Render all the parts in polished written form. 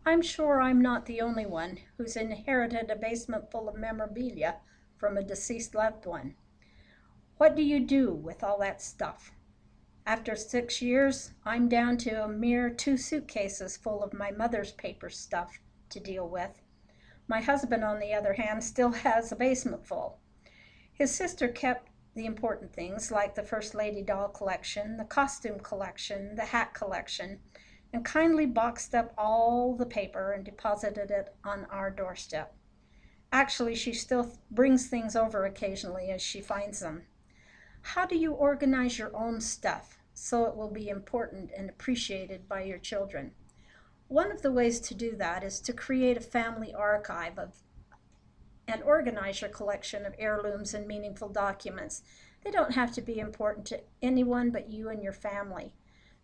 I'm sure I'm not the only one who's inherited a basement full of memorabilia from a deceased loved one. What do you do with all that stuff? After 6 years, I'm down to a mere 2 suitcases full of my mother's paper stuff to deal with. My husband, on the other hand, still has a basement full. His sister kept the important things like the First Lady doll collection, the costume collection, the hat collection, and kindly boxed up all the paper and deposited it on our doorstep. Actually, she still brings things over occasionally as she finds them. How do you organize your own stuff so it will be important and appreciated by your children? One of the ways to do that is to create a family archive of and organize your collection of heirlooms and meaningful documents. They don't have to be important to anyone but you and your family.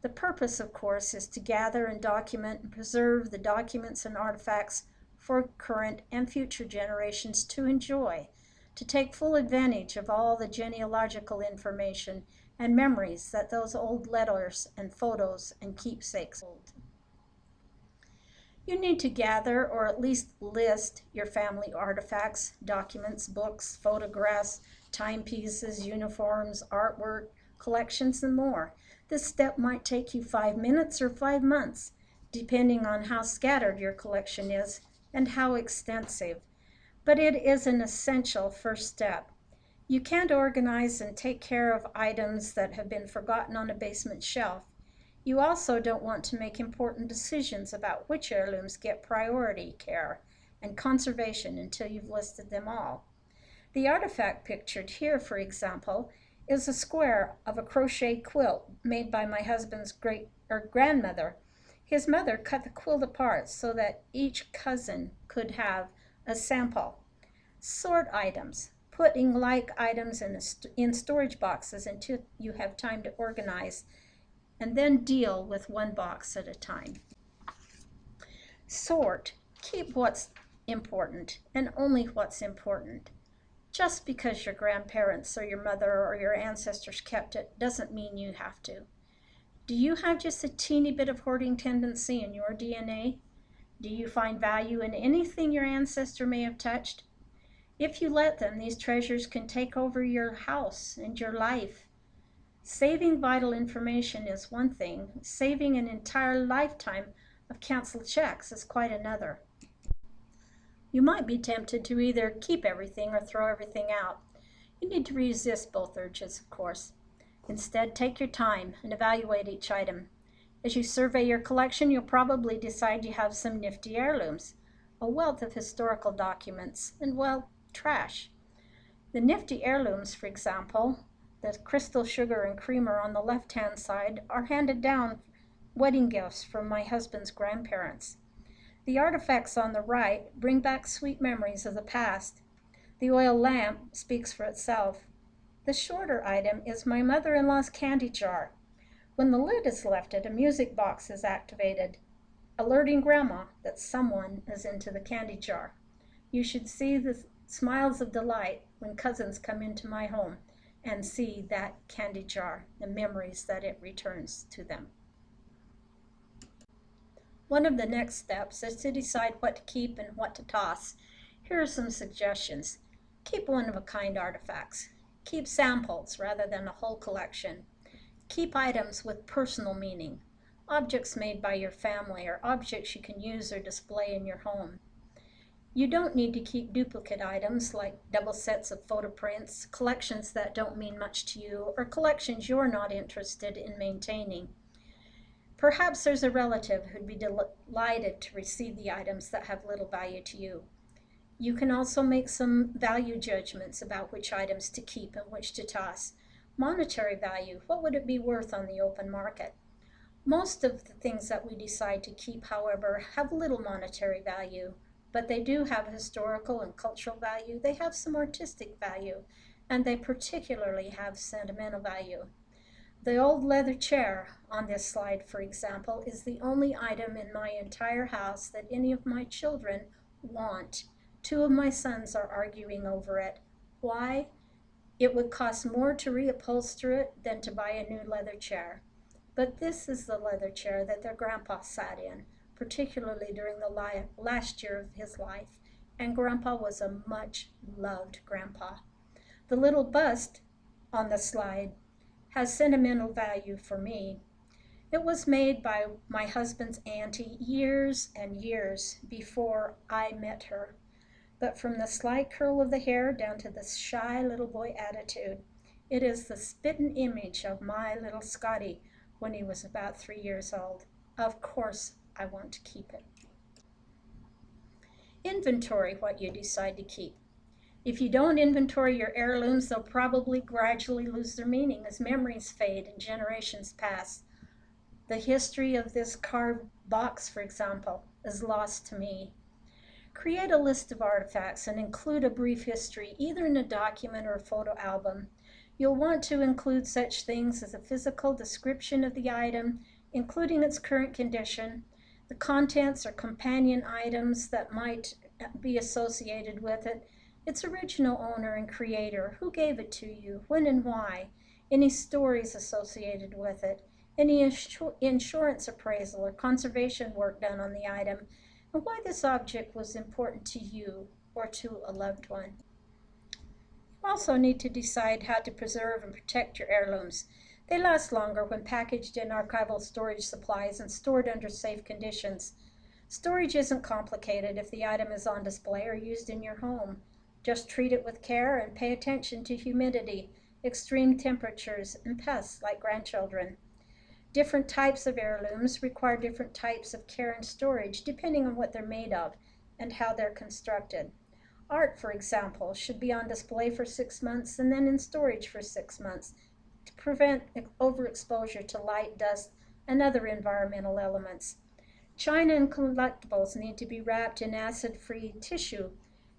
The purpose, of course, is to gather and document and preserve the documents and artifacts for current and future generations to enjoy, to take full advantage of all the genealogical information and memories that those old letters and photos and keepsakes hold. You need to gather or at least list your family artifacts, documents, books, photographs, timepieces, uniforms, artwork, collections, and more. This step might take you 5 minutes or 5 months, depending on how scattered your collection is and how extensive. But it is an essential first step. You can't organize and take care of items that have been forgotten on a basement shelf. You also don't want to make important decisions about which heirlooms get priority care and conservation until you've listed them all. The artifact pictured here, for example, is a square of a crochet quilt made by my husband's grandmother. His mother cut the quilt apart so that each cousin could have a sample. Sort items, putting like items in storage boxes until you have time to organize, and then deal with one box at a time. Sort. Keep what's important and only what's important. Just because your grandparents or your mother or your ancestors kept it doesn't mean you have to. Do you have just a teeny bit of hoarding tendency in your DNA? Do you find value in anything your ancestor may have touched? If you let them, these treasures can take over your house and your life. Saving vital information is one thing. Saving an entire lifetime of canceled checks is quite another. You might be tempted to either keep everything or throw everything out. You need to resist both urges, of course. Instead, take your time and evaluate each item. As you survey your collection, you'll probably decide you have some nifty heirlooms, a wealth of historical documents, and, well, trash. The nifty heirlooms, for example, the crystal sugar and creamer on the left-hand side, are handed down wedding gifts from my husband's grandparents. The artifacts on the right bring back sweet memories of the past. The oil lamp speaks for itself. The shorter item is my mother-in-law's candy jar. When the lid is lifted, a music box is activated, alerting Grandma that someone is into the candy jar. You should see the smiles of delight when cousins come into my home and see that candy jar, the memories that it returns to them. One of the next steps is to decide what to keep and what to toss. Here are some suggestions. Keep one-of-a-kind artifacts. Keep samples rather than a whole collection. Keep items with personal meaning, objects made by your family or objects you can use or display in your home. You don't need to keep duplicate items like double sets of photo prints, collections that don't mean much to you, or collections you're not interested in maintaining. Perhaps there's a relative who'd be delighted to receive the items that have little value to you. You can also make some value judgments about which items to keep and which to toss. Monetary value, what would it be worth on the open market? Most of the things that we decide to keep, however, have little monetary value, but they do have historical and cultural value, they have some artistic value, and they particularly have sentimental value. The old leather chair on this slide, for example, is the only item in my entire house that any of my children want. 2 of my sons are arguing over it. Why? It would cost more to reupholster it than to buy a new leather chair. But this is the leather chair that their grandpa sat in particularly during the last year of his life, and Grandpa was a much loved grandpa. The little bust on the slide has sentimental value for me. It was made by my husband's auntie years and years before I met her, but from the slight curl of the hair down to the shy little boy attitude, it is the spittin' image of my little Scotty when he was about 3 years old. Of course, I want to keep it. Inventory what you decide to keep. If you don't inventory your heirlooms, they'll probably gradually lose their meaning as memories fade and generations pass. The history of this carved box, for example, is lost to me. Create a list of artifacts and include a brief history, either in a document or a photo album. You'll want to include such things as a physical description of the item, including its current condition, the contents or companion items that might be associated with it, its original owner and creator, who gave it to you, when and why, any stories associated with it, any insurance appraisal or conservation work done on the item, and why this object was important to you or to a loved one. You also need to decide how to preserve and protect your heirlooms. They last longer when packaged in archival storage supplies and stored under safe conditions. Storage isn't complicated if the item is on display or used in your home. Just treat it with care and pay attention to humidity, extreme temperatures, and pests like grandchildren. Different types of heirlooms require different types of care and storage depending on what they're made of and how they're constructed. Art, for example, should be on display for 6 months and then in storage for 6 months to prevent overexposure to light, dust, and other environmental elements. China and collectibles need to be wrapped in acid-free tissue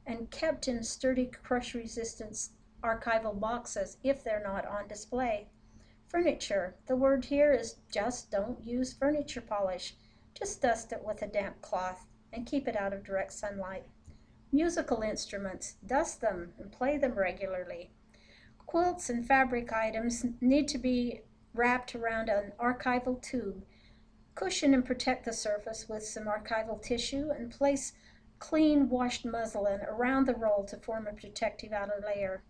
and kept in sturdy crush-resistant archival boxes if they're not on display. Furniture. The word here is just don't use furniture polish. Just dust it with a damp cloth and keep it out of direct sunlight. Musical instruments. Dust them and play them regularly. Quilts and fabric items need to be wrapped around an archival tube. Cushion and protect the surface with some archival tissue and place clean washed muslin around the roll to form a protective outer layer.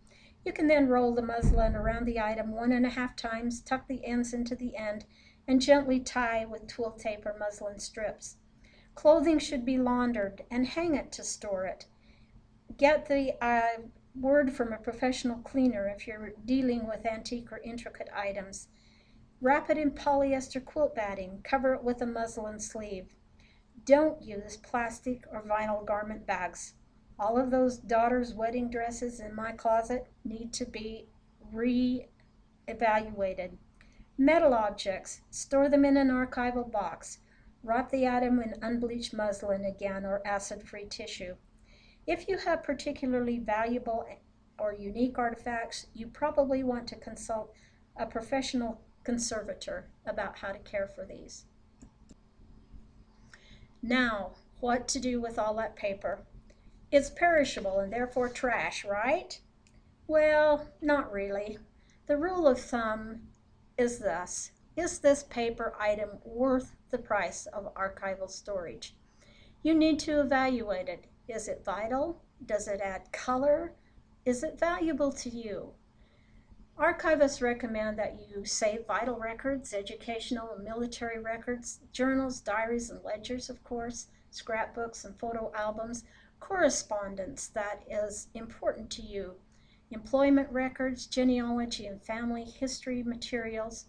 You can then roll the muslin around the item 1.5 times, tuck the ends into the end, and gently tie with twill tape or muslin strips. Clothing should be laundered and hang it to store it. Get the word from a professional cleaner if you're dealing with antique or intricate items. Wrap it in polyester quilt batting. Cover it with a muslin sleeve. Don't use plastic or vinyl garment bags. All of those daughters' wedding dresses in my closet need to be re-evaluated. Metal objects, store them in an archival box. Wrap the item in unbleached muslin again or acid-free tissue. If you have particularly valuable or unique artifacts, you probably want to consult a professional conservator about how to care for these. Now, what to do with all that paper? It's perishable and therefore trash, right? Well, not really. The rule of thumb is thus: is this paper item worth the price of archival storage? You need to evaluate it. Is it vital? Does it add color? Is it valuable to you? Archivists recommend that you save vital records, educational and military records, journals, diaries, and ledgers, of course, scrapbooks and photo albums, correspondence that is important to you, employment records, genealogy and family history materials.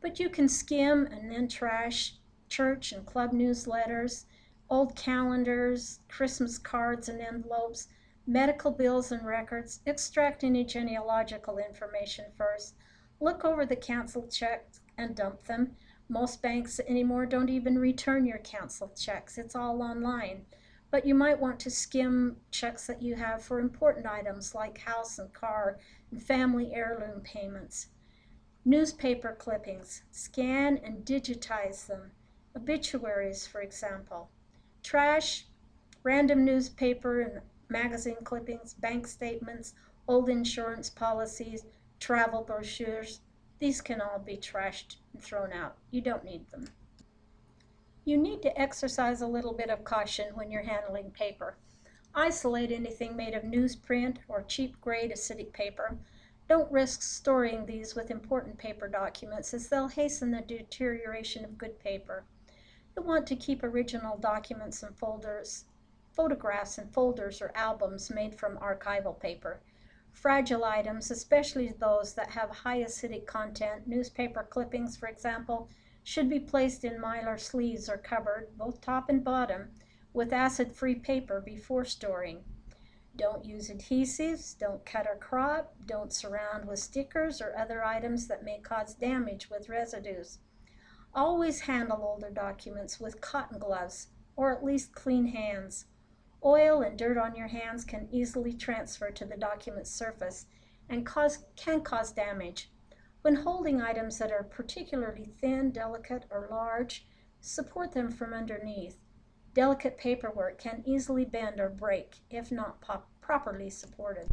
But you can skim and then trash church and club newsletters, old calendars, Christmas cards and envelopes, medical bills and records. Extract any genealogical information first. Look over the canceled checks and dump them. Most banks anymore don't even return your canceled checks. It's all online. But you might want to skim checks that you have for important items like house and car and family heirloom payments. Newspaper clippings. Scan and digitize them. Obituaries, for example. Trash, random newspaper and magazine clippings, bank statements, old insurance policies, travel brochures. These can all be trashed and thrown out. You don't need them. You need to exercise a little bit of caution when you're handling paper. Isolate anything made of newsprint or cheap grade acidic paper. Don't risk storing these with important paper documents as they'll hasten the deterioration of good paper. You'll want to keep original documents and folders, photographs and folders or albums made from archival paper. Fragile items, especially those that have high acidic content, newspaper clippings, for example, should be placed in mylar sleeves or covered, both top and bottom, with acid-free paper before storing. Don't use adhesives, don't cut or crop, don't surround with stickers or other items that may cause damage with residues. Always handle older documents with cotton gloves or at least clean hands. Oil and dirt on your hands can easily transfer to the document's surface and can cause damage. When holding items that are particularly thin, delicate, or large, support them from underneath. Delicate paperwork can easily bend or break if not properly supported.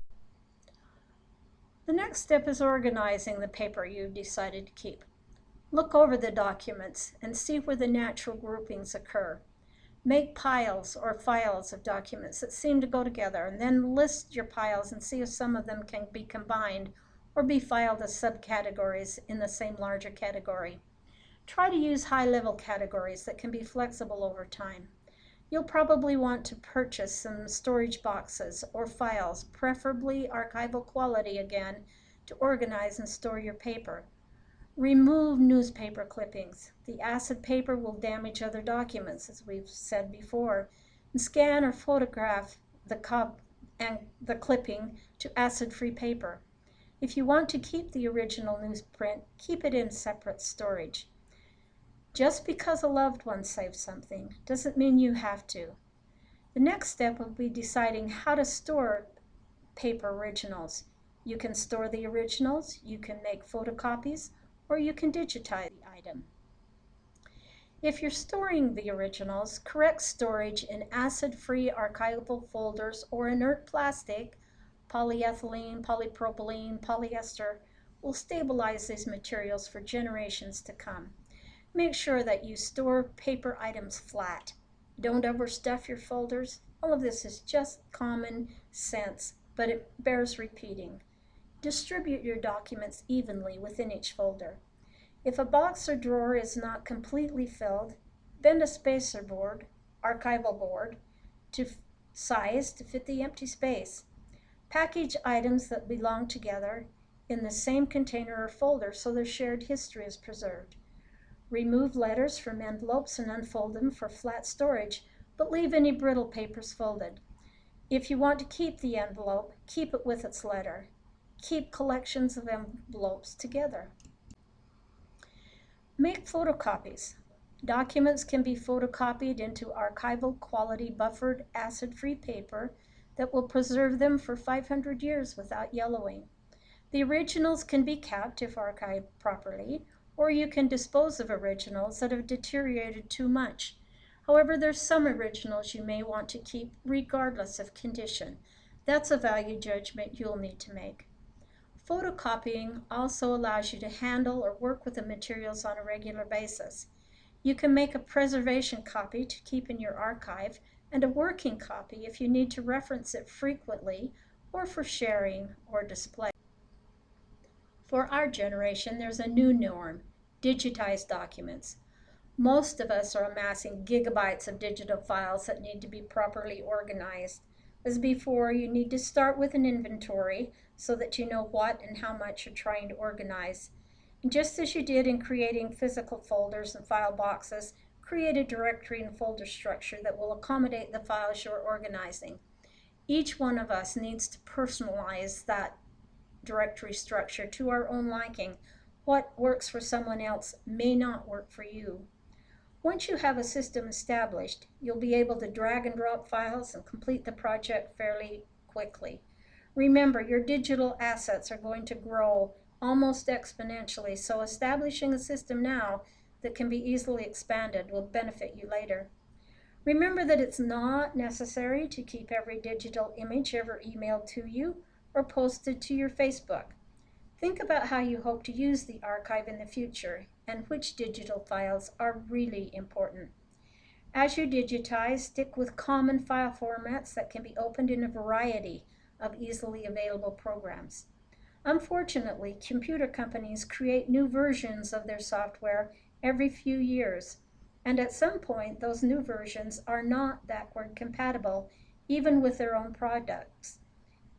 The next step is organizing the paper you've decided to keep. Look over the documents and see where the natural groupings occur. Make piles or files of documents that seem to go together, and then list your piles and see if some of them can be combined or be filed as subcategories in the same larger category. Try to use high-level categories that can be flexible over time. You'll probably want to purchase some storage boxes or files, preferably archival quality again, to organize and store your paper. Remove newspaper clippings. The acid paper will damage other documents, as we've said before. And scan or photograph the clipping to acid-free paper. If you want to keep the original newsprint, keep it in separate storage. Just because a loved one saved something doesn't mean you have to. The next step will be deciding how to store paper originals. You can store the originals, you can make photocopies, or you can digitize the item. If you're storing the originals, correct storage in acid-free archival folders or inert plastic, polyethylene, polypropylene, polyester, will stabilize these materials for generations to come. Make sure that you store paper items flat. Don't overstuff your folders. All of this is just common sense, but it bears repeating. Distribute your documents evenly within each folder. If a box or drawer is not completely filled, bend a spacer board, archival board, to size to fit the empty space. Package items that belong together in the same container or folder so their shared history is preserved. Remove letters from envelopes and unfold them for flat storage, but leave any brittle papers folded. If you want to keep the envelope, keep it with its letter. Keep collections of envelopes together. Make photocopies. Documents can be photocopied into archival quality buffered acid-free paper that will preserve them for 500 years without yellowing. The originals can be kept if archived properly, or you can dispose of originals that have deteriorated too much. However, there's some originals you may want to keep regardless of condition. That's a value judgment you'll need to make. Photocopying also allows you to handle or work with the materials on a regular basis. You can make a preservation copy to keep in your archive and a working copy if you need to reference it frequently or for sharing or display. For our generation, there's a new norm: digitized documents. Most of us are amassing gigabytes of digital files that need to be properly organized. As before, you need to start with an inventory so that you know what and how much you're trying to organize. And just as you did in creating physical folders and file boxes, create a directory and folder structure that will accommodate the files you're organizing. Each one of us needs to personalize that directory structure to our own liking. What works for someone else may not work for you. Once you have a system established, you'll be able to drag and drop files and complete the project fairly quickly. Remember, your digital assets are going to grow almost exponentially, so establishing a system now that can be easily expanded will benefit you later. Remember that it's not necessary to keep every digital image ever emailed to you or posted to your Facebook. Think about how you hope to use the archive in the future and which digital files are really important. As you digitize, stick with common file formats that can be opened in a variety of easily available programs. Unfortunately, computer companies create new versions of their software every few years, and at some point, those new versions are not backward compatible, even with their own products.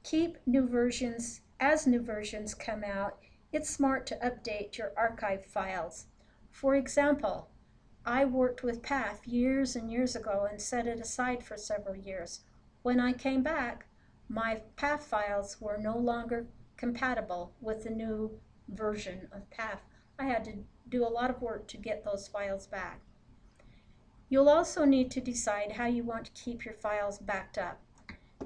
Keep new versions as new versions come out. It's smart to update your archive files. For example, I worked with PATH years and years ago and set it aside for several years. When I came back, my PATH files were no longer compatible with the new version of PATH. I had to do a lot of work to get those files back. You'll also need to decide how you want to keep your files backed up.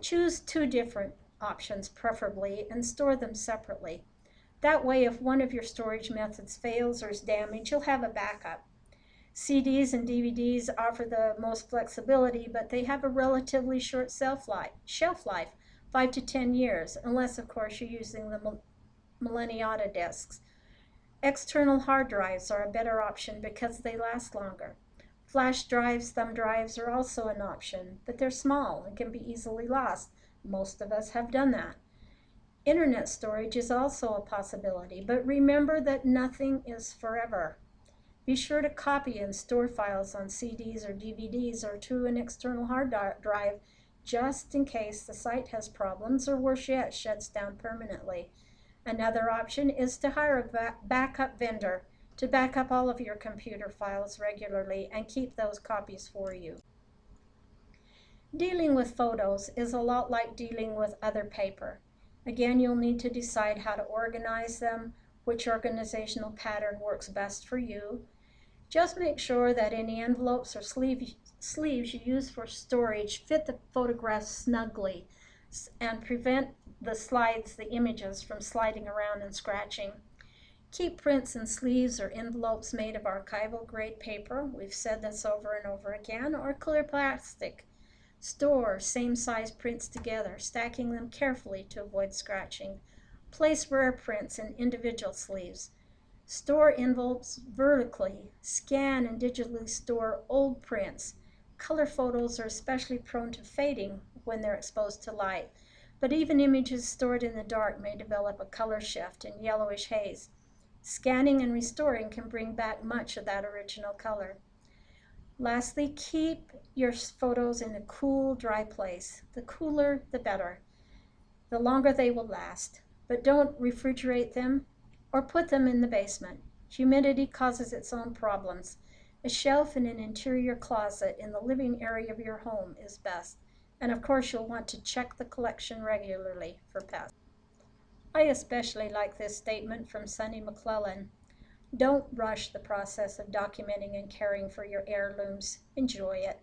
Choose two different options preferably and store them separately. That way, if one of your storage methods fails or is damaged, you'll have a backup. CDs and DVDs offer the most flexibility, but they have a relatively short shelf life, 5 to 10 years, unless, of course, you're using the Millenniata disks. External hard drives are a better option because they last longer. Flash drives, thumb drives are also an option, but they're small and can be easily lost. Most of us have done that. Internet storage is also a possibility, but remember that nothing is forever. Be sure to copy and store files on CDs or DVDs or to an external hard drive just in case the site has problems or worse yet, shuts down permanently. Another option is to hire a backup vendor to back up all of your computer files regularly and keep those copies for you. Dealing with photos is a lot like dealing with other paper. Again, you'll need to decide how to organize them, which organizational pattern works best for you. Just make sure that any envelopes or sleeves you use for storage fit the photographs snugly and prevent the images from sliding around and scratching. Keep prints and sleeves or envelopes made of archival grade paper, we've said this over and over again, or clear plastic. Store same size prints together, stacking them carefully to avoid scratching. Place rare prints in individual sleeves. Store envelopes vertically. Scan and digitally store old prints. Color photos are especially prone to fading when they're exposed to light, but even images stored in the dark may develop a color shift and yellowish haze. Scanning and restoring can bring back much of that original color. Lastly, keep your photos in a cool, dry place. The cooler, the better. The longer they will last. But don't refrigerate them or put them in the basement. Humidity causes its own problems. A shelf in an interior closet in the living area of your home is best. And of course, you'll want to check the collection regularly for pests. I especially like this statement from Sunny McClellan. Don't rush the process of documenting and caring for your heirlooms. Enjoy it.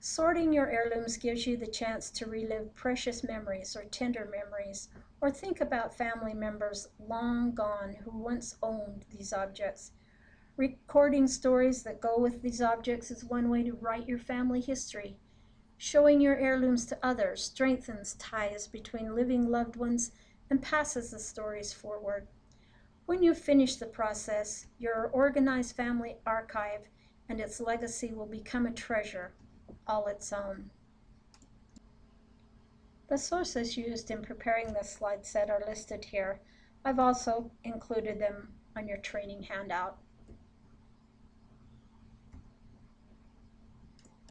Sorting your heirlooms gives you the chance to relive precious memories or tender memories, or think about family members long gone who once owned these objects. Recording stories that go with these objects is one way to write your family history. Showing your heirlooms to others strengthens ties between living loved ones and passes the stories forward. When you finish the process, your organized family archive and its legacy will become a treasure all its own. The sources used in preparing this slide set are listed here. I've also included them on your training handout.